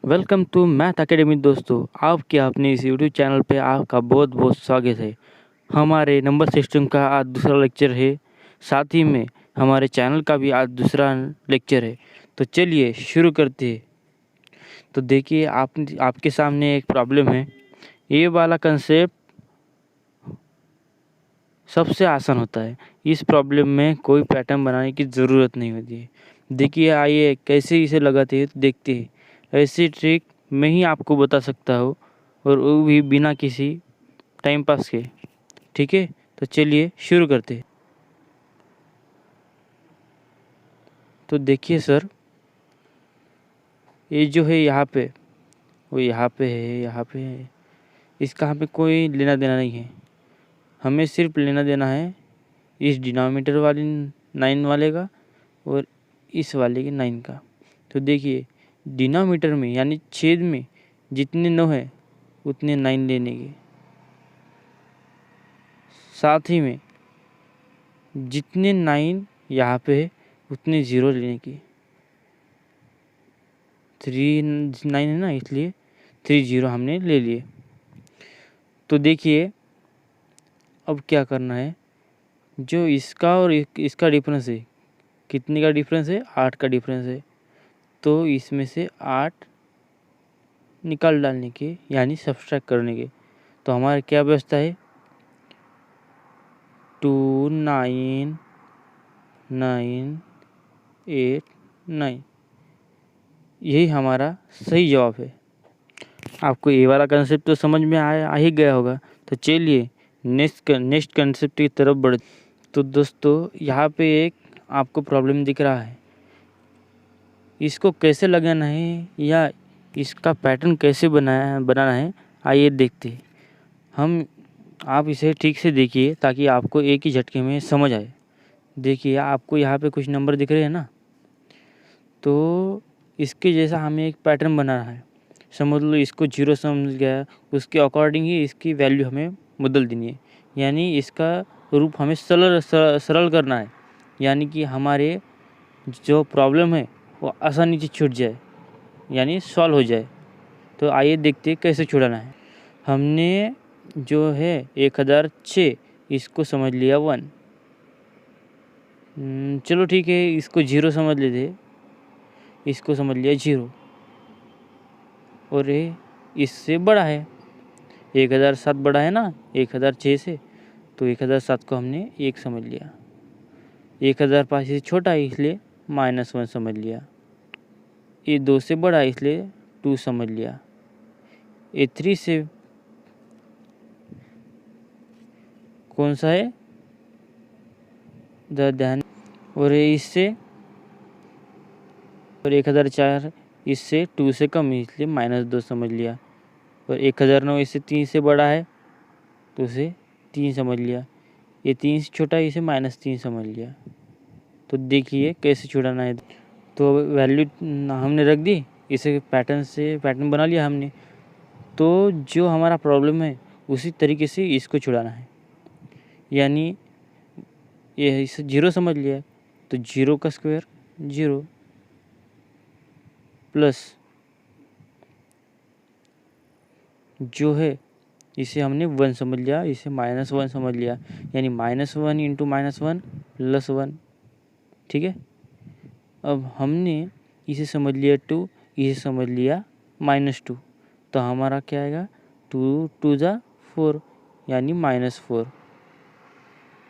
Welcome to math academy दोस्तों। आपके अपने इस यूट्यूब चैनल पे आपका बहुत बहुत स्वागत है। हमारे नंबर सिस्टम का आज दूसरा लेक्चर है, साथ ही में हमारे चैनल का भी आज दूसरा लेक्चर है। तो चलिए शुरू करते हैं। तो देखिए आपके सामने एक प्रॉब्लम है। ये वाला कंसेप्ट सबसे आसान होता है। इस प्रॉब्लम में कोई पैटर्न बनाने की ज़रूरत नहीं होती है। देखिए आइए कैसे इसे लगाते हैं तो देखते हैं। ऐसी ट्रिक मैं ही आपको बता सकता हूँ, और वो भी बिना किसी टाइम पास के। ठीक है, तो चलिए शुरू करते हैं। तो देखिए सर, ये जो है यहाँ पे, वो यहाँ पे है, यहाँ पे है। इसका हमें कोई लेना देना नहीं है। हमें सिर्फ लेना देना है इस डिनोमिनेटर वाली 9 वाले का और इस वाले के 9 का। तो देखिए डिनोमिनेटर में यानी छेद में जितने 9 है उतने 9 लेने के, साथ ही में जितने 9 यहाँ पे है उतने 0 लेने की। 3 9 है ना, इसलिए 3 0 हमने ले लिए। तो देखिए अब क्या करना है, जो इसका और इसका डिफरेंस है, कितने का डिफरेंस है, 8 का डिफरेंस है। तो इसमें से 8 निकाल डालने के यानी सब्सट्रैक्ट करने के। तो हमारा क्या व्यवस्था है, 2 9 9 8 9। यही हमारा सही जवाब है। आपको ये वाला कंसेप्ट तो समझ में आ ही गया होगा। तो चलिए नेक्स्ट कंसेप्ट की तरफ बढ़। तो दोस्तों यहाँ पे एक आपको प्रॉब्लम दिख रहा है। इसको कैसे लगाना है या इसका पैटर्न कैसे बनाना है, आइए देखते हैं हम। आप इसे ठीक से देखिए ताकि आपको एक ही झटके में समझ आए। देखिए आपको यहाँ पे कुछ नंबर दिख रहे हैं ना, तो इसके जैसा हमें एक पैटर्न बनाना है। समझ लो इसको 0 समझ गया, उसके अकॉर्डिंग ही इसकी वैल्यू हमें बदल देनी है। यानी इसका रूप हमें सरल करना है, यानी कि हमारे जो प्रॉब्लम है वो आसानी से छूट जाए, यानी सॉल्व हो जाए। तो आइए देखते हैं कैसे छुड़ाना है। हमने जो है 1006 इसको समझ लिया 1। चलो ठीक है, इसको 0 समझ लेते, इसको समझ लिया 0, और ये इससे बड़ा है। 1007 बड़ा है ना 1006 से, तो 1007 को हमने 1 समझ लिया। 1005 से छोटा है इसलिए -1 समझ लिया। ये 2 से बड़ा है इसलिए 2 समझ लिया। ये 3 से कौन सा है, ध्यान। और ये इससे, और 1004 इससे 2 से कम है इसलिए -2 समझ लिया। और 1009 इससे 3 से बड़ा है तो उसे 3 समझ लिया। ये 3 से छोटा है इसे -3 समझ लिया। तो देखिए कैसे छुड़ाना है। तो वैल्यू हमने रख दी, इसे पैटर्न बना लिया हमने। तो जो हमारा प्रॉब्लम है उसी तरीके से इसको छुड़ाना है। यानी ये इसे 0 समझ लिया, तो 0 का स्क्वायर 0 प्लस जो है इसे हमने 1 समझ लिया, इसे -1 समझ लिया, यानी -1 इंटू -1 +1। ठीक है, अब हमने इसे समझ लिया 2, इसे समझ लिया -2। तो हमारा क्या आएगा, 2 2 जा 4 यानी -4।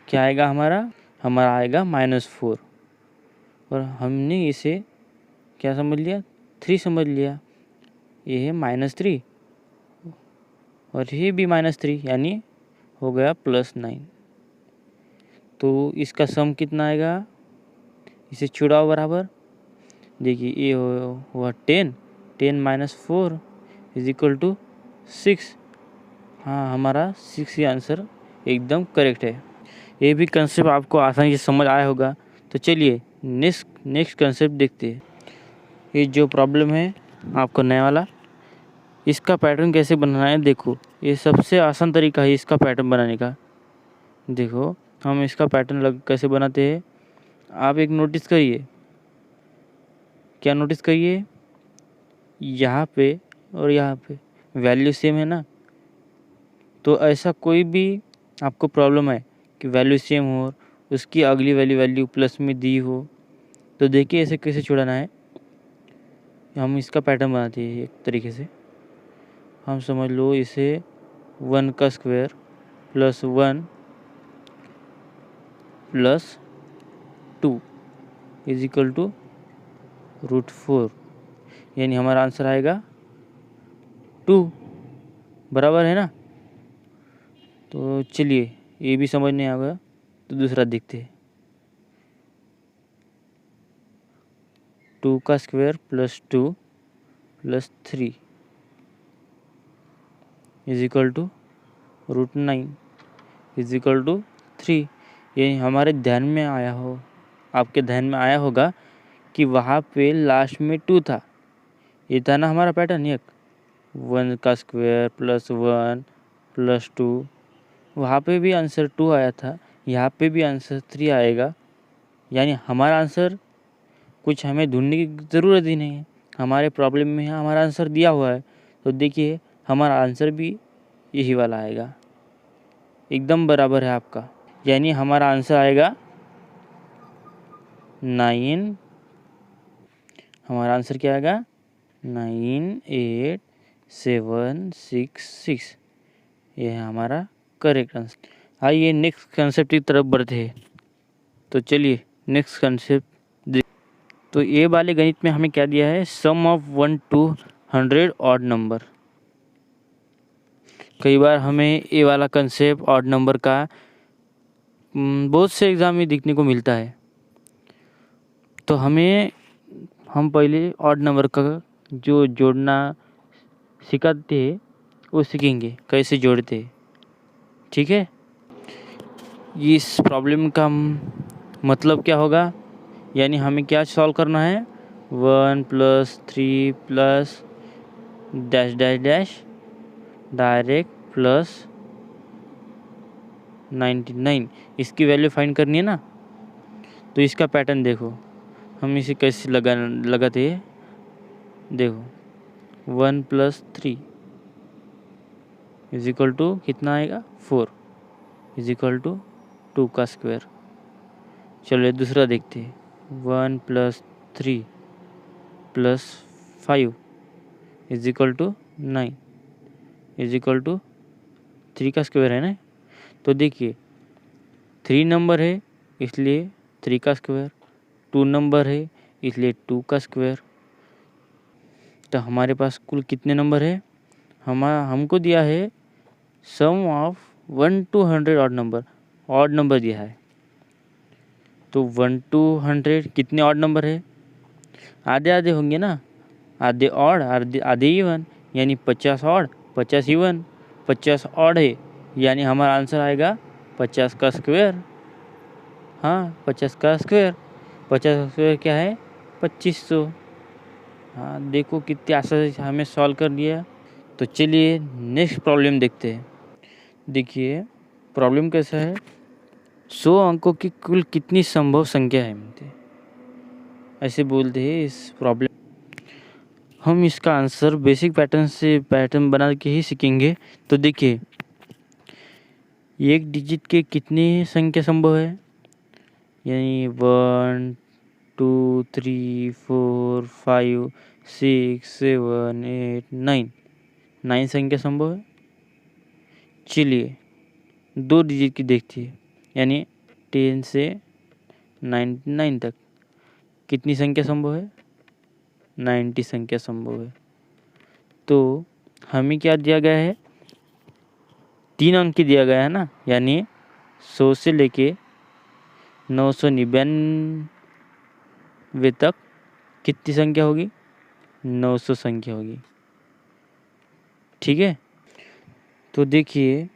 क्या आएगा हमारा आएगा -4। और हमने इसे क्या समझ लिया, 3 समझ लिया। ये है -3 और ये भी -3 यानी हो गया +9। तो इसका सम कितना आएगा, इसे छुड़ाओ बराबर। देखिए ये हुआ 10 -4 = 6। हाँ, हमारा 6 ही आंसर एकदम करेक्ट है। ये भी कंसेप्ट आपको आसानी से समझ आया होगा। तो चलिए नेक्स्ट कंसेप्ट देखते हैं। ये जो प्रॉब्लम है आपको नया वाला, इसका पैटर्न कैसे बनाना है देखो। ये सबसे आसान तरीका है इसका पैटर्न बनाने का। देखो हम इसका पैटर्न कैसे बनाते हैं। आप एक नोटिस करिए, क्या नोटिस करिए, यहाँ पे और यहाँ पे वैल्यू सेम है ना, तो ऐसा कोई भी आपको प्रॉब्लम है कि वैल्यू सेम हो और उसकी अगली वैल्यू प्लस में दी हो, तो देखिए ऐसे कैसे छुड़ाना है। हम इसका पैटर्न बनाते हैं एक तरीके से। हम समझ लो इसे 1 का square plus 1 plus 2 is equal to √4, यानी हमारा आंसर आएगा 2, बराबर है ना। तो चलिए ये भी समझ नहीं आ गया तो दूसरा देखते हैं। 2 का square plus 2 plus 3 is equal to √9 is equal to 3। ये हमारे ध्यान में आया हो, आपके ध्यान में आया होगा कि वहाँ पे लास्ट में 2 था। ये था ना हमारा पैटर्न, एक 1 का स्क्वायर प्लस 1 प्लस 2, वहाँ पे भी आंसर 2 आया था, यहाँ पे भी आंसर 3 आएगा। यानी हमारा आंसर कुछ हमें ढूंढने की ज़रूरत ही नहीं है, हमारे प्रॉब्लम में हमारा आंसर दिया हुआ है। तो देखिए हमारा आंसर भी यही वाला आएगा, एकदम बराबर है आपका। यानी हमारा आंसर आएगा 9। हमारा आंसर क्या आएगा? 98766। ये है हमारा करेक्ट आंसर। आइए नेक्स्ट कंसेप्ट की तरफ बढ़ते हैं। तो चलिए नेक्स्ट कंसेप्ट। तो ये वाले गणित में हमें क्या दिया है? सम ऑफ 1 to 100 ऑड नंबर। कई बार हमें ये वाला कंसेप्ट ऑड नंबर का बहुत से एग्ज़ाम में देखने को मिलता है। तो हम पहले ऑड नंबर का जो जोड़ना सिखाते हैं वो सीखेंगे, कैसे जोड़ते हैं। ठीक है, इस प्रॉब्लम का मतलब क्या होगा, यानी हमें क्या सॉल्व करना है? 1 + 3 plus dash dash dash direct plus 99, इसकी वैल्यू फाइंड करनी है ना। तो इसका पैटर्न देखो, हम इसे कैसे लगाते हैं। देखो 1 + 3 इज इक्वल टू कितना आएगा? 4 इज इक्वल टू 2 का स्क्वायर। चलो दूसरा देखते हैं। 1 + 3 plus 5 is equal to 9 is equal to 3 का स्क्वायर है ना। तो देखिए 3 नंबर है इसलिए 3 का स्क्वायर, 2 नंबर है इसलिए 2 का स्क्वायर। तो हमारे पास कुल कितने नंबर है? हमको दिया है सम ऑफ 1 to 100 ऑड नंबर दिया है। तो 1 to 100 कितने ऑड नंबर है? आधे आधे होंगे ना, आधे ऑड आधे इवन, यानी 50 ऑड 50 इवन। 50 ऑड है यानी हमारा आंसर आएगा 50 का स्क्वायर। हाँ 50 का स्क्वायर, 50 का स्क्वायर क्या है? 2500। हाँ देखो कितने आसानी से हमें सॉल्व कर दिया। तो चलिए नेक्स्ट प्रॉब्लम देखते हैं। देखिए प्रॉब्लम कैसा है? 100 अंकों की कुल कितनी संभव संख्या है, ऐसे बोलते हैं इस प्रॉब्लम। हम इसका आंसर बेसिक पैटर्न बना के ही सीखेंगे। तो देखिए एक डिजिट के कितनी संख्या संभव है, यानी 1 2 3 4 5 6 7 8 9 संख्या संभव है। चलिए 2 डिजिट की देखती है, यानी 10 से 99 तक कितनी संख्या संभव है? 90 संख्या संभव है। तो हमें क्या दिया गया है? 3 अंक की दिया गया है ना, यानी 100 से लेके 999 तक कितनी संख्या होगी? 900 संख्या होगी। ठीक है, तो देखिए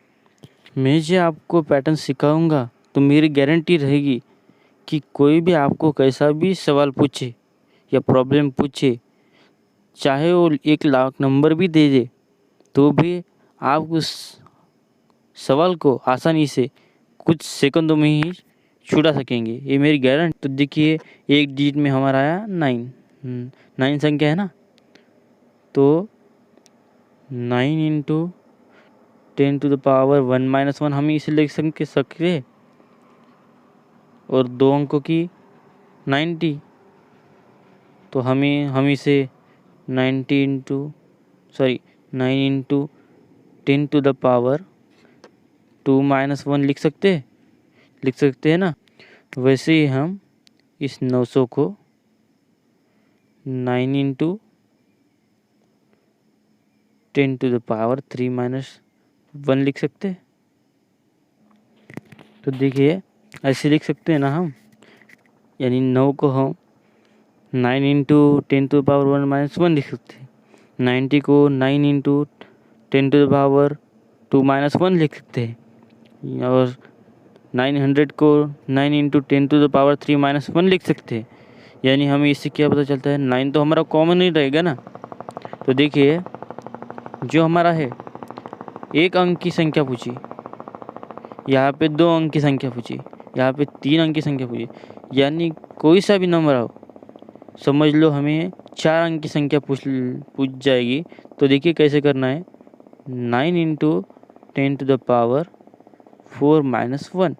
मैं जो आपको पैटर्न सिखाऊंगा तो मेरी गारंटी रहेगी कि कोई भी आपको कैसा भी सवाल पूछे या प्रॉब्लम पूछे, चाहे वो 1 लाख नंबर भी दे दे, तो भी आप उस सवाल को आसानी से कुछ सेकंडों में ही छुड़ा सकेंगे, ये मेरी गारंटी। तो देखिए एक डिजिट में हमारा आया 9 संख्या है ना। तो 9 इंटू 10⁻1 - 1 हम इसे लिख सकते और 2 अंकों की 90, तो हम इसे 9 इंटू 10⁻2 - 1 लिख सकते हैं ना। वैसे ही हम इस 900 को 9 इंटू 10⁻3 - 1 लिख सकते हैं। तो देखिए ऐसे लिख सकते हैं ना हम, यानी 9 को हम 9 इंटू 10⁻1 - 1 लिख सकते हैं, 90 को 9 इंटू 10⁻2 - 1 लिख सकते हैं, और 900 को 9 इंटू 10⁻3 - 1 लिख सकते हैं। यानी हमें इससे क्या पता चलता है, 9 तो हमारा कॉमन ही रहेगा ना। तो देखिए जो हमारा है 1 अंक की संख्या पूछी, यहाँ पे 2 अंक की संख्या पूछी, यहाँ पे 3 अंक की संख्या पूछी, यानी कोई सा भी नंबर आओ, समझ लो हमें 4 अंक की संख्या पूछ जाएगी। तो देखिए कैसे करना है, 9 इंटू 10⁻4 - 1,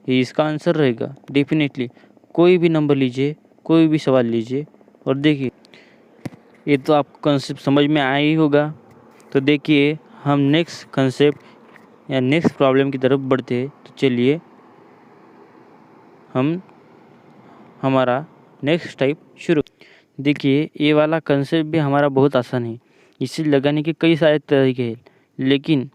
ये इसका आंसर रहेगा डेफिनेटली। कोई भी नंबर लीजिए, कोई भी सवाल लीजिए, और देखिए ये तो आपको कंसेप्ट समझ में आया ही होगा। तो देखिए हम नेक्स्ट कंसेप्ट या नेक्स्ट प्रॉब्लम की तरफ बढ़ते हैं। तो चलिए हम हमारा नेक्स्ट टाइप शुरू। देखिए ये वाला कंसेप्ट भी हमारा बहुत आसान है, इसे लगाने के कई सारे तरीके हैं, लेकिन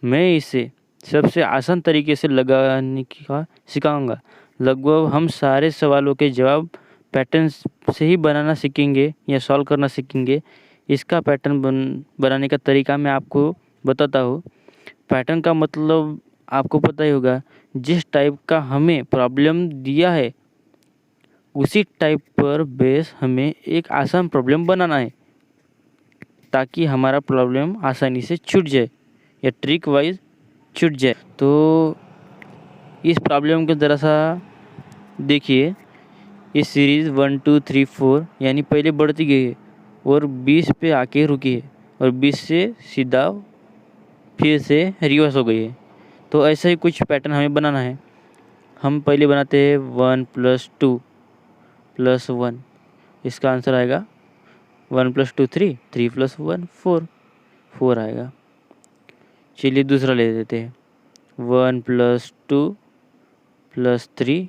मैं इसे सबसे आसान तरीके से लगाने का सिखाऊंगा। लगभग हम सारे सवालों के जवाब पैटर्न से ही बनाना सीखेंगे या सॉल्व करना सीखेंगे। इसका पैटर्न बनाने का तरीका मैं आपको बताता हूँ। पैटर्न का मतलब आपको पता ही होगा, जिस टाइप का हमें प्रॉब्लम दिया है उसी टाइप पर बेस हमें एक आसान प्रॉब्लम बनाना है, ताकि हमारा प्रॉब्लम आसानी से छूट जाए या ट्रिक वाइज छूट जाए। तो इस प्रॉब्लम को ज़रा सा देखिए, इस सीरीज़ 1 2 3 4 यानी पहले बढ़ती गई है और 20 पे आके रुकी है, और 20 से सीधा फिर से रिवर्स हो गई है। तो ऐसा ही कुछ पैटर्न हमें बनाना है। हम पहले बनाते हैं 1 + 2 + 1, इसका आंसर आएगा 1 + 2 3, 3 + 1 4, 4 आएगा। चलिए दूसरा ले लेते हैं, 1 + 2 + 3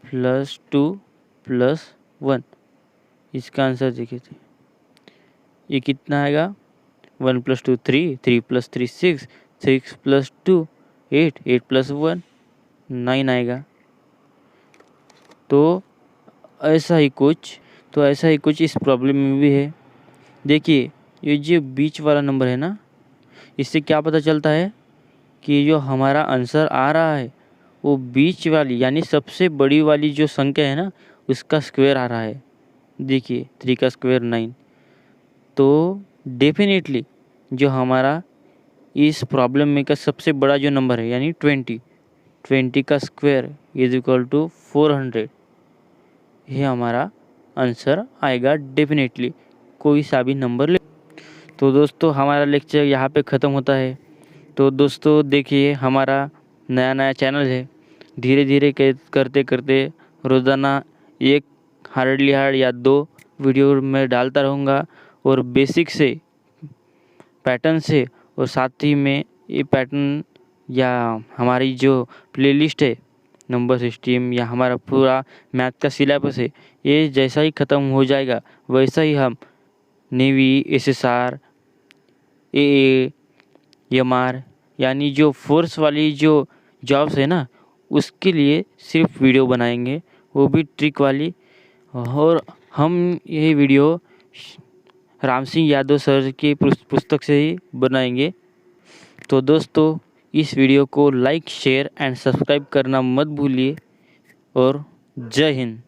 + 2 + 1, इसका आंसर देखिए ये कितना आएगा, 1 + 2 3, 3 + 3 6, 6 + 2 8, 8 + 1 9 आएगा। तो ऐसा ही कुछ इस प्रॉब्लम में भी है। देखिए ये जो बीच वाला नंबर है ना, इससे क्या पता चलता है कि जो हमारा आंसर आ रहा है वो बीच वाली यानी सबसे बड़ी वाली जो संख्या है ना उसका स्क्वायर आ रहा है। देखिए 3 का स्क्वायर 9, तो डेफिनेटली जो हमारा इस प्रॉब्लम में का सबसे बड़ा जो नंबर है यानी 20 का स्क्वायर = 400, ये हमारा आंसर आएगा डेफिनेटली, कोई सा भी नंबर ले। तो दोस्तों हमारा लेक्चर यहाँ पे ख़त्म होता है। तो दोस्तों देखिए हमारा नया चैनल है, धीरे धीरे करते करते रोज़ाना एक हार्ड या 2 वीडियो मैं डालता रहूँगा, और बेसिक से पैटर्न से, और साथ ही में ये पैटर्न या हमारी जो प्लेलिस्ट है नंबर सिस्टम या हमारा पूरा मैथ का सिलेबस है, ये जैसा ही ख़त्म हो जाएगा वैसा ही हम नेवी, SSR, AA, MR यानी जो फोर्स वाली जो जॉब्स है ना उसके लिए सिर्फ वीडियो बनाएंगे, वो भी ट्रिक वाली। और हम ये वीडियो राम सिंह यादव सर की पुस्तक से ही बनाएंगे। तो दोस्तों इस वीडियो को लाइक, शेयर एंड सब्सक्राइब करना मत भूलिए, और जय हिंद।